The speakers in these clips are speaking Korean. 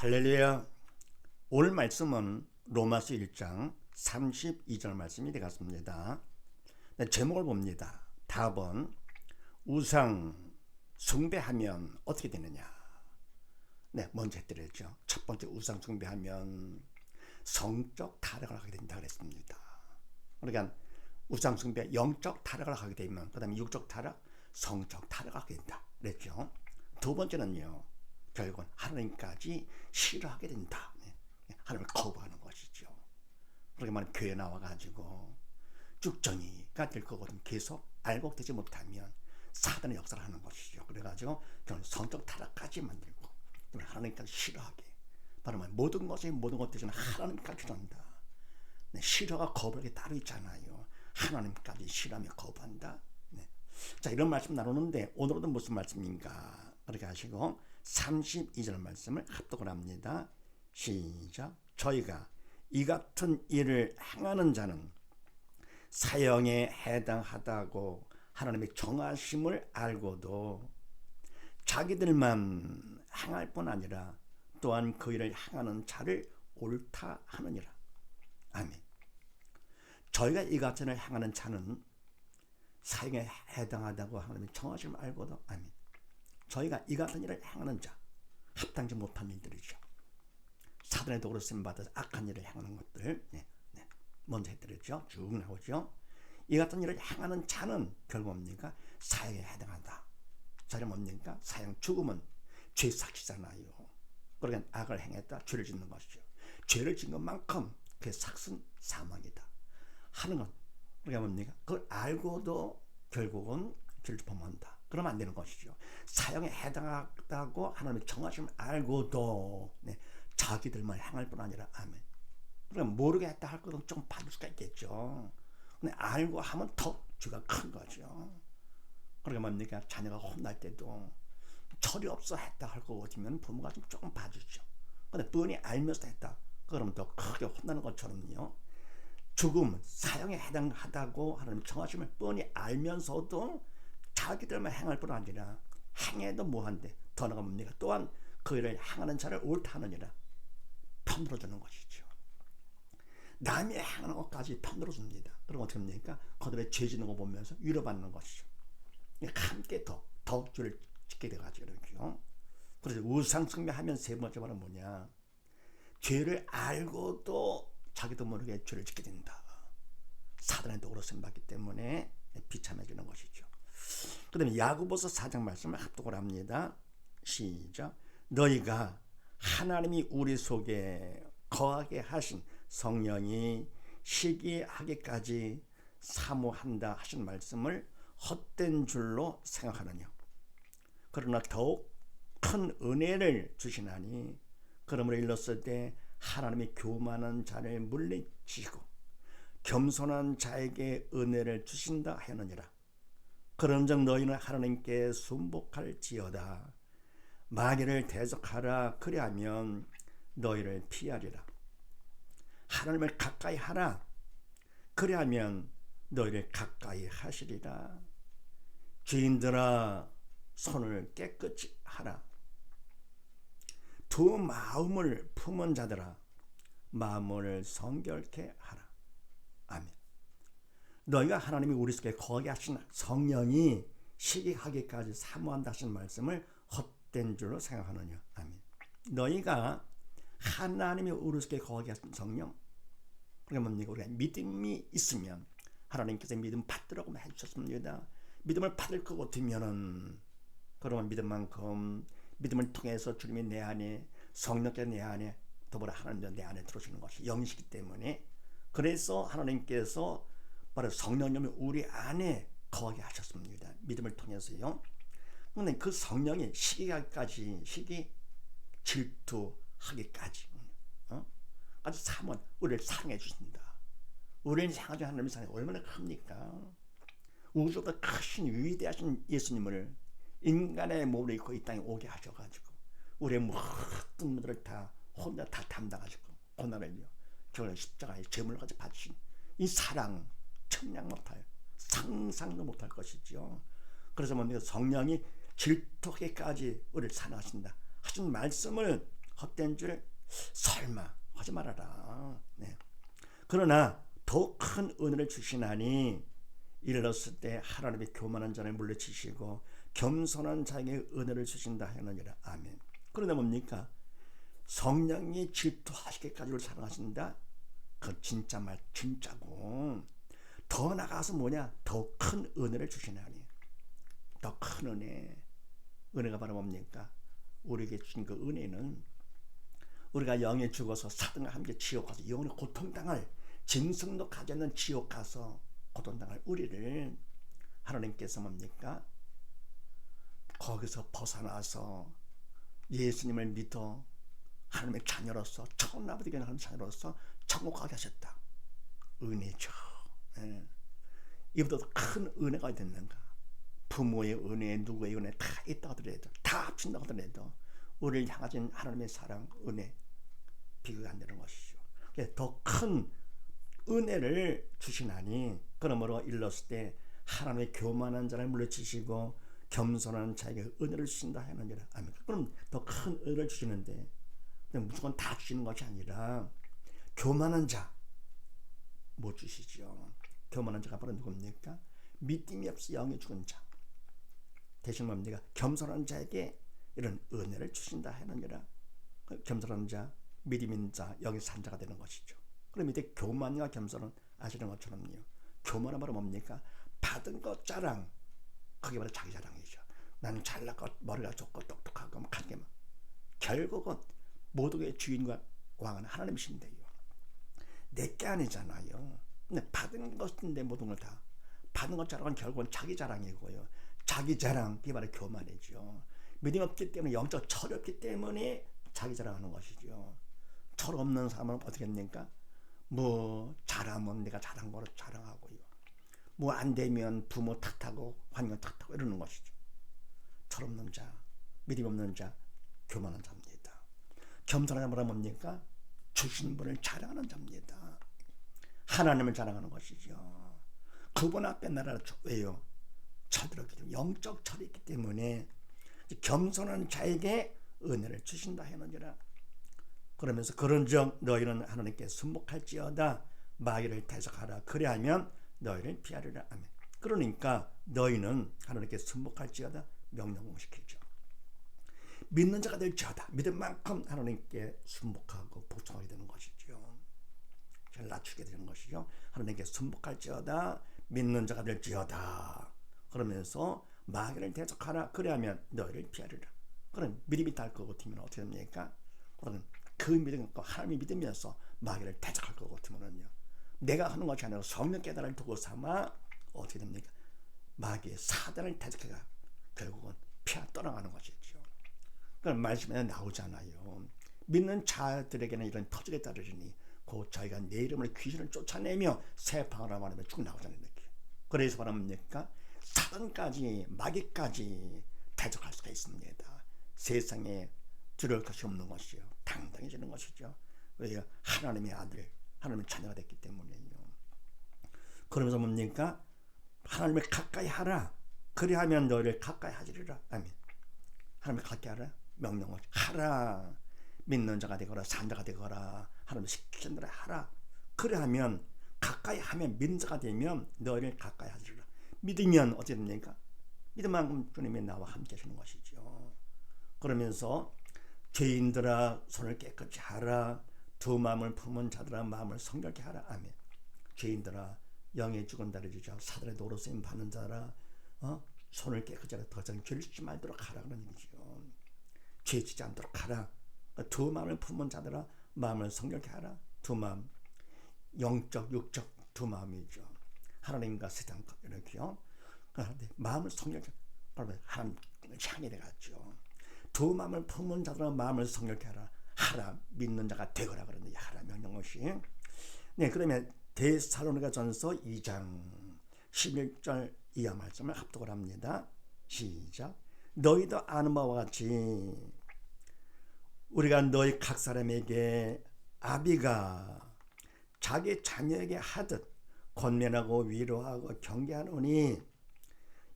할렐루야. 오늘 말씀은 로마서 1장 32절 말씀이 되겠습니다. 네, 제목을 봅니다. 답은 우상 숭배하면 어떻게 되느냐. 네, 먼저 해드렸죠. 첫 번째, 우상 숭배하면 성적 타락을 하게 된다 그랬습니다. 그러니까 우상 숭배 영적 타락을 하게 되면 그 다음에 육적 타락, 성적 타락을 하게 된다 그랬죠. 두 번째는요, 결국은 하나님까지 싫어하게 된다. 하나님을 거부하는 것이죠. 그렇게 말하면 교회 나와가지고 쭉정이가 될 거거든. 계속 알고 되지 못하면 사단의 역사를 하는 것이죠. 그래가지고 성적 타락까지 만들고 하나님까지 싫어하게. 바로 모든 것이 모든 것들은 하나님까지 한다. 싫어가 거부하게 따로 있잖아요. 하나님까지 싫어하며 거부한다. 자, 이런 말씀 나누는데 오늘은 무슨 말씀인가? 그렇게 하시고 32절 말씀을 합독을 합니다. 시작. 저희가 이 같은 일을 행하는 자는 사형에 해당하다고 하나님의 정하심을 알고도 자기들만 행할 뿐 아니라 또한 그 일을 행하는 자를 옳다 하느니라. 아멘. 저희가 이 같은 일을 행하는 자는 사형에 해당하다고 하나님의 정하심을 알고도, 아멘, 저희가 이 같은 일을 행하는 자, 합당치 못한 일들이죠. 사단의 도구로 쓰임받아서 악한 일을 행하는 것들, 먼저 해드렸죠. 쭉 나오죠. 이 같은 일을 행하는 자는 결국 뭡니까? 사형에 해당한다. 자는 뭡니까? 사형, 죽음은 죄 삭시잖아요. 그러니까 악을 행했다, 죄를 짓는 것이죠. 죄를 짓는 것만큼 그 삭은 사망이다 하는 것. 그러니까 뭡니까? 그걸 알고도 결국은 죄를 범한다. 그러면 안 되는 것이죠. 사형에 해당하다고 하나님의 정하심을 알고도 자기들만 행할 뿐 아니라, 아멘. 그러니까 모르겠다 할 것은 좀 받을 수가 있겠죠. 근데 알고 하면 더 죄가 큰 거죠. 그러니까 뭡니까? 자녀가 혼날 때도 철이 없어 했다 할 거 같으면 부모가 좀 조금 봐주죠. 근데 뻔히 알면서 했다 그러면 더 크게 혼나는 것처럼요. 죽음, 사형에 해당하다고 하나님 정하심을 뻔히 알면서도 자기들만 행할 뿐 아니라 행해도 뭐한데 더 나아가 뭡니까? 또한 그 일을 행하는 자를 옳다 하느니라. 편들어 주는 것이죠. 남이 행하는 것까지 편들어 줍니다. 그럼 어떻게 합니까? 그들의 죄 짓는 거 보면서 위로받는 것이죠. 함께 더 죄를 짓게 돼가지고 이렇게요. 그래서 우상 숭배하면 세 번째 말은 뭐냐? 죄를 알고도 자기도 모르게 죄를 짓게 된다. 사단의 도구로 쓰임받기 때문에 비참해지는 것이죠. 그 다음에 야고보서 4장 말씀을 합독을 합니다. 시작. 너희가 하나님이 우리 속에 거하게 하신 성령이 시기하기까지 사모한다 하신 말씀을 헛된 줄로 생각하느냐. 그러나 더욱 큰 은혜를 주시나니 그러므로 일렀을 때 하나님이 교만한 자를 물리치시고 겸손한 자에게 은혜를 주신다 하느니라. 그런즉 너희는 하나님께 순복할지어다. 마귀를 대적하라. 그리하면 너희를 피하리라. 하나님을 가까이 하라. 그리하면 너희를 가까이 하시리라. 죄인들아, 손을 깨끗이 하라. 두 마음을 품은 자들아, 마음을 성결케 하라. 아멘. 너희가 하나님이 우리 속에 거하게 하신 성령이 시기하기까지 사모한다 하신 말씀을 헛된 줄로 생각하느냐. 아멘. 너희가 하나님이 우리 속에 거하게 하신 성령, 그러니까 뭡니까? 우리가 믿음이 있으면 하나님께서 믿음 받으라고 해주셨습니다. 믿음을 받을 것 같으면은 그러면 믿음만큼 믿음을 통해서 주님이 내 안에, 성령께서 내 안에, 더불어 하나님도 내 안에 들어오시는 것이 영이시기 때문에, 그래서 하나님께서 바로 성령님을 우리 안에 거하게 하셨습니다. 믿음을 통해서요. 그런데 그 성령이 시기하기까지, 질투하기까지 아주 사모한 우리를 사랑해 주신다. 우리를 향하신 하나님의 사랑이 얼마나 큽니까? 우주보다 크신 위대하신 예수님을 인간의 몸을 입고 이 땅에 오게 하셔가지고 우리의 모든 문제를 다 혼자 다 담당하시고 고난을요, 저를 십자가의 제물까지 바치신 이 사랑 청량 못할, 상상도 못할 것이죠. 그래서 뭡니까? 성령이 질투하기까지 우리를 사랑하신다 하신 말씀을 헛된 줄 설마 하지 말아라. 네. 그러나 더 큰 은혜를 주시나니 이르렀을 때 하나님의 교만한 자를 물리치시고 겸손한 자에게 은혜를 주신다 하느니라. 아멘. 그런데 뭡니까? 성령이 질투하시기까지 우리를 사랑하신다. 그 진짜 말 진짜고, 더 나가서 뭐냐? 더 큰 은혜를 주시나니. 더 큰 은혜. 은혜가 바로 뭡니까? 우리에게 주신 그 은혜는 우리가 영에 죽어서 사단과 함께 지옥 가서 영원히 고통당할, 짐승도 가지 않는 지옥 가서 고통당할 우리를 하나님께서 뭡니까? 거기서 벗어나서 예수님을 믿어 하나님의 자녀로서, 처음 아버지가 하나님의 자녀로서 천국 가게 하셨다. 은혜죠. 예. 이보다 큰 은혜가 어디 있는가? 부모의 은혜, 누구의 은혜 다 있다 하더라도, 다 합친다 하더라도 우리를 향하신 하나님의 사랑, 은혜 비교가 안 되는 것이죠. 더 큰 은혜를 주시나니, 그러므로 일렀을 때 하나님의 교만한 자를 물리치시고 겸손한 자에게 은혜를 주신다 하느니라. 아멘. 그럼 더 큰 은혜를 주시는데 무조건 다 주시는 것이 아니라 교만한 자 못 주시죠. 교만한 자가 바로 누굽니까? 믿음이 없어 영에 죽은 자. 대신 뭡니까? 겸손한 자에게 이런 은혜를 주신다 하느니라. 겸손한 자, 믿음 있는 자, 영의 산 자가 되는 것이죠. 그럼 이때 교만과 겸손은 아시는 것처럼요. 교만은 바로 뭡니까? 받은 것 자랑, 그게 바로 자기 자랑이죠. 나는 잘났고 머리가 좋고 똑똑하고 가게만. 결국은 모두의 주인과 왕은 하나님이신데요. 내게 아니잖아요. 근데 받은 것인데 모든 걸 다 받은 것 자랑은 결국은 자기 자랑이고요. 자기 자랑, 그게 바로 교만이죠. 믿음 없기 때문에, 영적 철이 없기 때문에 자기 자랑하는 것이죠. 철 없는 사람은 어떻게 합니까? 뭐 잘하면 내가 잘한 거로 자랑하고요. 뭐 안 되면 부모 탓하고 환경 탓하고 이러는 것이죠. 철 없는 자, 믿음 없는 자, 교만한 자입니다. 겸손한 자는 뭡니까? 주신 분을 자랑하는 자입니다. 하나님을 자랑하는 것이죠. 그분 앞에 나라를 왜요? 철들었기 때문에, 영적 철이 있기 때문에 겸손한 자에게 은혜를 주신다 하느니라. 그러면서 그런즉 너희는 하나님께 순복할지어다 마귀를 대적하라 그리하면 너희를 피하리라. 아멘. 그러니까 너희는 하나님께 순복할지어다 명령시키죠. 믿는 자가 될지어다, 믿을 만큼 하나님께 순복하고 복종하게 되는 것이죠. 잘 낮추게 되는 것이죠. 하나님께 순복할지어다 믿는 자가 될지어다. 그러면서 마귀를 대적하라 그리하면 너희를 피하리라. 그럼 믿음이 달 것 같으면 어떻게 됩니까? 그러면 그 믿음, 하나님이 믿으면서 마귀를 대적할 것 같으면요, 내가 하는 것이 아니라 성령 깨달음을 두고 삼아 어떻게 됩니까? 마귀의 사단을 대적해가 결국은 떠나가는 것이죠. 그런 말씀에 나오잖아요. 믿는 자들에게는 이런 터질에 따르니 곧 저희가 내 이름을 귀신을 쫓아내며 새 방언을 말하며 쭉 나오잖아요. 그래서 말합니까? 사단까지, 마귀까지 대적할 수가 있습니다. 세상에 두려울 것이 없는 것이요, 당당해지는 것이죠. 왜? 하나님의 아들, 하나님의 자녀가 됐기 때문에요. 그러면서 뭡니까? 하나님을 가까이 하라 그리하면 너희를 가까이 하시리라. 아멘. 하나님을 가까이 하라, 명령을 하라. 믿는 자가 되거라 산자가 되거라 하나님 시키는 대로 하라. 그래하면, 가까이 하면, 믿는 자가 되면 너희를 가까이 하시리라. 믿으면 어떻게 됩니까? 믿음만큼 주님이 나와 함께 하시는 것이죠. 그러면서 죄인들아 손을 깨끗이 하라. 두 마음을 품은 자들아 마음을 성결케 하라. 아멘. 죄인들아, 영에 죽은 자를 주자 사단의 노로 쓰임 받는 자라, 손을 깨끗이 하라. 더 이상 죄를 짓지 말도록 하라 그런 얘기죠. 죄 짓지 않도록 하라. 두 마음을 품은 자들아 마음을 성결케 하라. 두 마음, 영적, 육적 두 마음이죠. 하나님과 세상 이렇게요. 마음을 성결케, 바로 하나님 향해 돼가죠. 두 마음을 품은 자들은 마음을 성결케 하라. 하라, 믿는 자가 되거라 그러는데 하라 명령 것이. 네, 그러면 데살로니가전서 2장 11절 이하 말씀을 합독을 합니다. 시작. 너희도 아는 바와 같이 우리가 너희 각 사람에게 아비가 자기 자녀에게 하듯 권면하고 위로하고 경계하노니,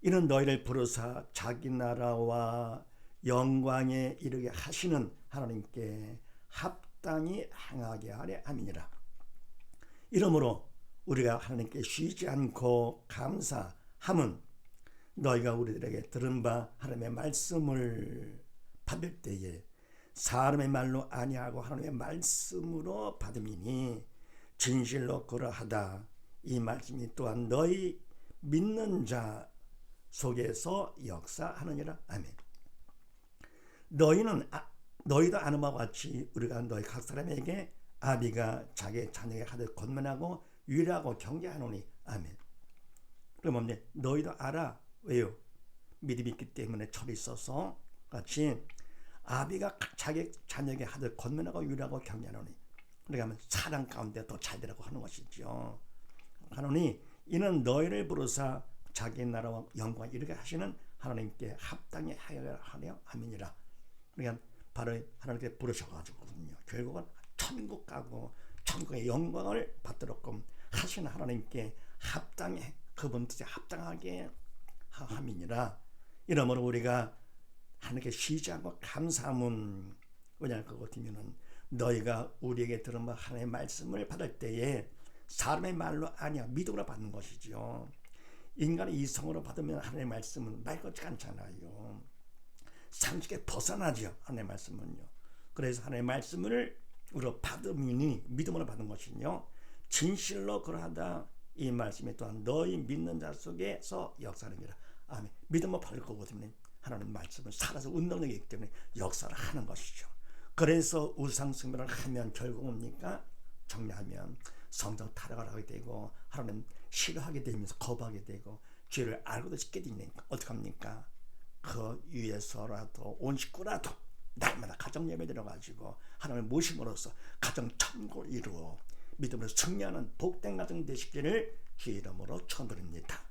이는 너희를 부르사 자기 나라와 영광에 이르게 하시는 하나님께 합당히 행하게 하려 함이니라. 이러므로 우리가 하나님께 쉬지 않고 감사함은 너희가 우리들에게 들은 바 하나님의 말씀을 받을 때에 사람의 말로 아니하고 하나님의 말씀으로 받음이니 진실로 그러하다. 이 말씀이 또한 너희 믿는 자 속에서 역사하느니라. 아멘. 너희도 아는 바와 같이 우리가 너희 각 사람에게 아비가 자기 자녀에게 하듯 권면하고 위로하고 경계하노니. 아멘. 그러면 너희도 알아. 왜요? 믿음이 있기 때문에 철이 있어서 같이 아비가 자기 자녀에게 하듯 권면하고 위로하고 경계하노니. 그러니까 사랑 가운데 더 잘 되라고 하는 것이죠. 하노니 이는 너희를 부르사 자기 나라와 영광을 이루게 하시는 하나님께 합당히 하려 함이니라. 그러니까 바로 하나님께 부르셔가지고거든요. 결국은 천국 가고 천국의 영광을 받도록 하시는 하나님께 합당히 그분 뜻에 합당하게 함이니라. 이러므로 우리가 하나님께 쉬지 않고 감사함은 왜냐 그것이면은 너희가 우리에게 들은 바 하나님의 말씀을 받을 때에 사람의 말로 아니야 믿음으로 받는 것이죠. 인간의 이성으로 받으면 하나님의 말씀은 말 같지가 않잖아요. 상식에 벗어나죠. 하나님의 말씀은요. 그래서 하나님의 말씀을 우리로 받음이니 믿음으로 받은 것이요. 진실로 그러하다. 이 말씀이 또한 너희 믿는 자 속에서 역사하느니라. 아멘. 믿음으로 받을 거거든요. 하나님 말씀은 살아서 운동력이기 때문에 역사를 하는 것이죠. 그래서 우상숭배를 하면 결국 뭡니까? 정리하면 성적 타락을 하게 되고 하나님 싫어하게 되면서 거부하게 되고 죄를 알고도 짓게 되니까 어떡합니까? 그 위에서라도 온 식구라도 날마다 가정 예배 드려가지고 하나님을 모심으로써 가정 천국을 이루어 믿음으로 승리하는 복된 가정 되시기를 주의 이름으로 축원드립니다.